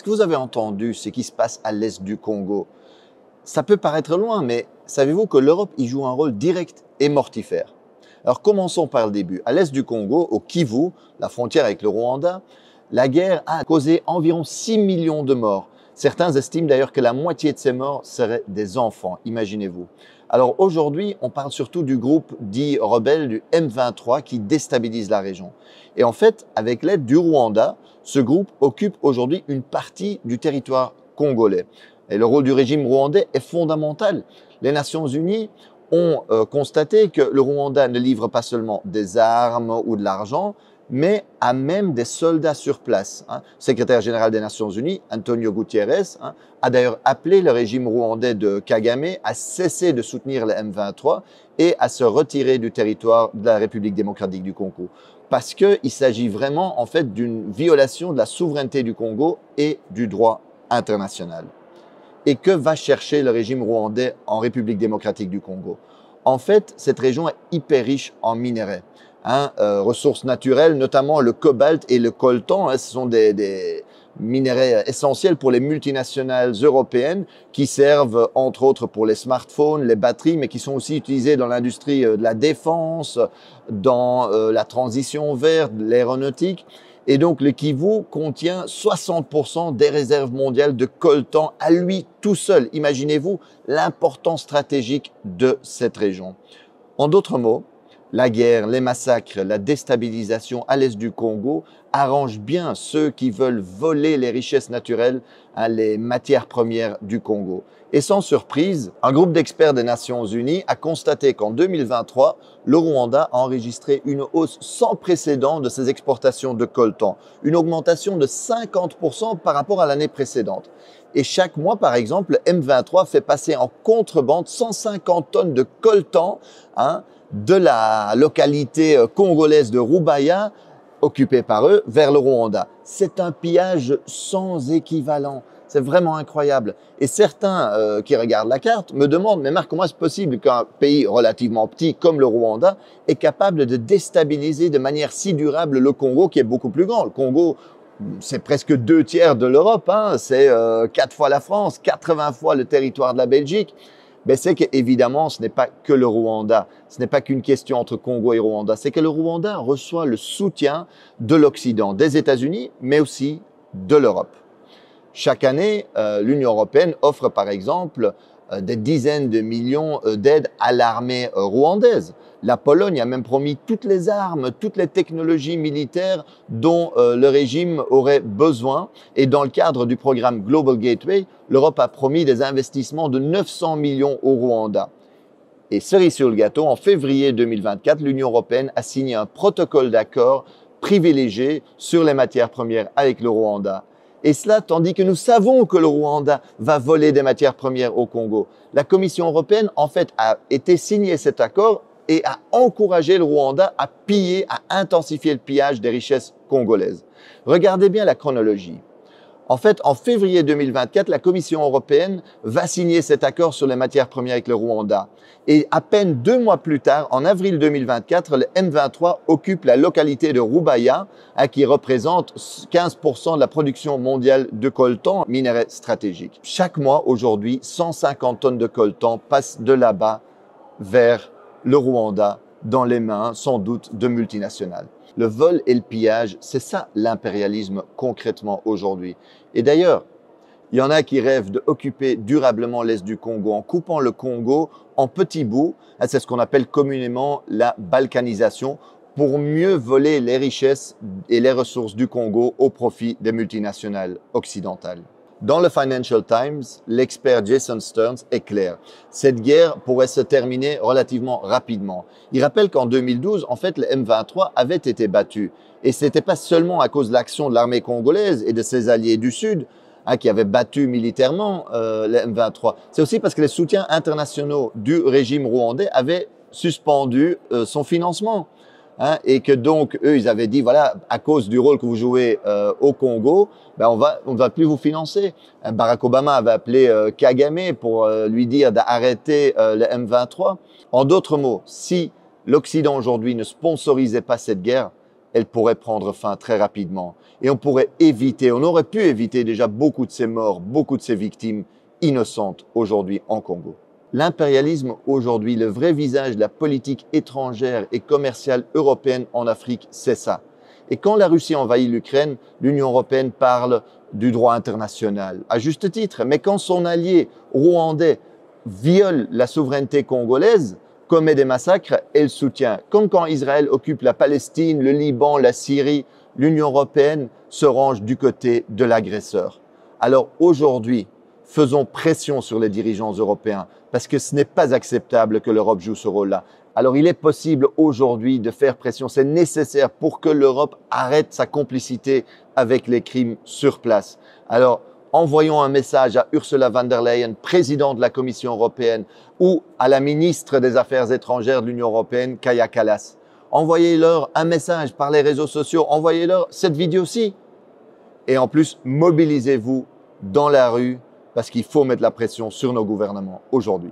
Ce que vous avez entendu, ce qui se passe à l'est du Congo, ça peut paraître loin, mais savez-vous que l'Europe y joue un rôle direct et mortifère? Alors commençons par le début. À l'est du Congo, au Kivu, la frontière avec le Rwanda, la guerre a causé environ 6 millions de morts. Certains estiment d'ailleurs que la moitié de ces morts seraient des enfants, imaginez-vous. Alors aujourd'hui, on parle surtout du groupe dit rebelle du M23 qui déstabilise la région. Et en fait, avec l'aide du Rwanda, ce groupe occupe aujourd'hui une partie du territoire congolais. Et le rôle du régime rwandais est fondamental. Les Nations Unies ont constaté que le Rwanda ne livre pas seulement des armes ou de l'argent, mais a même des soldats sur place. Le secrétaire général des Nations Unies, Antonio Guterres, a d'ailleurs appelé le régime rwandais de Kagame à cesser de soutenir le M23 et à se retirer du territoire de la République démocratique du Congo. Parce qu'il s'agit vraiment en fait d'une violation de la souveraineté du Congo et du droit international. Et que va chercher le régime rwandais en République démocratique du Congo? En fait, cette région est hyper riche en minerais, ressources naturelles, notamment le cobalt et le coltan. Ce sont des minerais essentiels pour les multinationales européennes qui servent entre autres pour les smartphones, les batteries, mais qui sont aussi utilisés dans l'industrie de la défense, dans la transition verte, l'aéronautique. Et donc, le Kivu contient 60% des réserves mondiales de coltan à lui tout seul. Imaginez-vous l'importance stratégique de cette région. En d'autres mots, la guerre, les massacres, la déstabilisation à l'est du Congo arrangent bien ceux qui veulent voler les richesses naturelles, les matières premières du Congo. Et sans surprise, un groupe d'experts des Nations Unies a constaté qu'en 2023, le Rwanda a enregistré une hausse sans précédent de ses exportations de coltan, une augmentation de 50% par rapport à l'année précédente. Et chaque mois, par exemple, le M23 fait passer en contrebande 150 tonnes de coltan de la localité congolaise de Rubaya, occupée par eux, vers le Rwanda. C'est un pillage sans équivalent. C'est vraiment incroyable. Et certains qui regardent la carte me demandent, mais Marc, comment est-ce possible qu'un pays relativement petit comme le Rwanda est capable de déstabiliser de manière si durable le Congo, qui est beaucoup plus grand? Le Congo, c'est presque 2/3 de l'Europe, c'est 4 fois la France, 80 fois le territoire de la Belgique. Mais c'est qu'évidemment, ce n'est pas que le Rwanda, ce n'est pas qu'une question entre Congo et Rwanda, c'est que le Rwanda reçoit le soutien de l'Occident, des États-Unis, mais aussi de l'Europe. Chaque année, l'Union européenne offre par exemple des dizaines de millions d'aides à l'armée rwandaise. La Pologne a même promis toutes les armes, toutes les technologies militaires dont le régime aurait besoin. Et dans le cadre du programme Global Gateway, l'Europe a promis des investissements de 900 millions au Rwanda. Et cerise sur le gâteau, en février 2024, l'Union européenne a signé un protocole d'accord privilégié sur les matières premières avec le Rwanda. Et cela tandis que nous savons que le Rwanda va voler des matières premières au Congo. La Commission européenne, en fait, a été signé cet accord et a encouragé le Rwanda à piller, à intensifier le pillage des richesses congolaises. Regardez bien la chronologie. En fait, en février 2024, la Commission européenne va signer cet accord sur les matières premières avec le Rwanda. Et à peine 2 mois plus tard, en avril 2024, le M23 occupe la localité de Rubaya, qui représente 15% de la production mondiale de coltan, minerai stratégique. Chaque mois, aujourd'hui, 150 tonnes de coltan passent de là-bas vers le Rwanda, dans les mains, sans doute, de multinationales. Le vol et le pillage, c'est ça l'impérialisme concrètement aujourd'hui. Et d'ailleurs, il y en a qui rêvent d'occuper durablement l'est du Congo en coupant le Congo en petits bouts. C'est ce qu'on appelle communément la balkanisation, pour mieux voler les richesses et les ressources du Congo au profit des multinationales occidentales. Dans le Financial Times, l'expert Jason Stearns est clair. Cette guerre pourrait se terminer relativement rapidement. Il rappelle qu'en 2012, en fait, le M23 avait été battu. Et ce n'était pas seulement à cause de l'action de l'armée congolaise et de ses alliés du Sud, qui avaient battu militairement le M23. C'est aussi parce que les soutiens internationaux du régime rwandais avaient suspendu son financement. Et que donc, eux, ils avaient dit, voilà, à cause du rôle que vous jouez au Congo, on ne va plus vous financer. Barack Obama avait appelé Kagame pour lui dire d'arrêter le M23. En d'autres mots, si l'Occident aujourd'hui ne sponsorisait pas cette guerre, elle pourrait prendre fin très rapidement. Et on pourrait éviter, on aurait pu éviter déjà beaucoup de ces morts, beaucoup de ces victimes innocentes aujourd'hui en Congo. L'impérialisme aujourd'hui, le vrai visage de la politique étrangère et commerciale européenne en Afrique, c'est ça. Et quand la Russie envahit l'Ukraine, l'Union européenne parle du droit international, à juste titre. Mais quand son allié rwandais viole la souveraineté congolaise, commet des massacres, elle soutient. Comme quand Israël occupe la Palestine, le Liban, la Syrie, l'Union européenne se range du côté de l'agresseur. Alors aujourd'hui, faisons pression sur les dirigeants européens parce que ce n'est pas acceptable que l'Europe joue ce rôle-là. Alors il est possible aujourd'hui de faire pression, c'est nécessaire pour que l'Europe arrête sa complicité avec les crimes sur place. Alors envoyons un message à Ursula von der Leyen, présidente de la Commission européenne, ou à la ministre des Affaires étrangères de l'Union européenne, Kaja Kallas. Envoyez-leur un message par les réseaux sociaux, envoyez-leur cette vidéo-ci. Et en plus, mobilisez-vous dans la rue parce qu'il faut mettre la pression sur nos gouvernements aujourd'hui.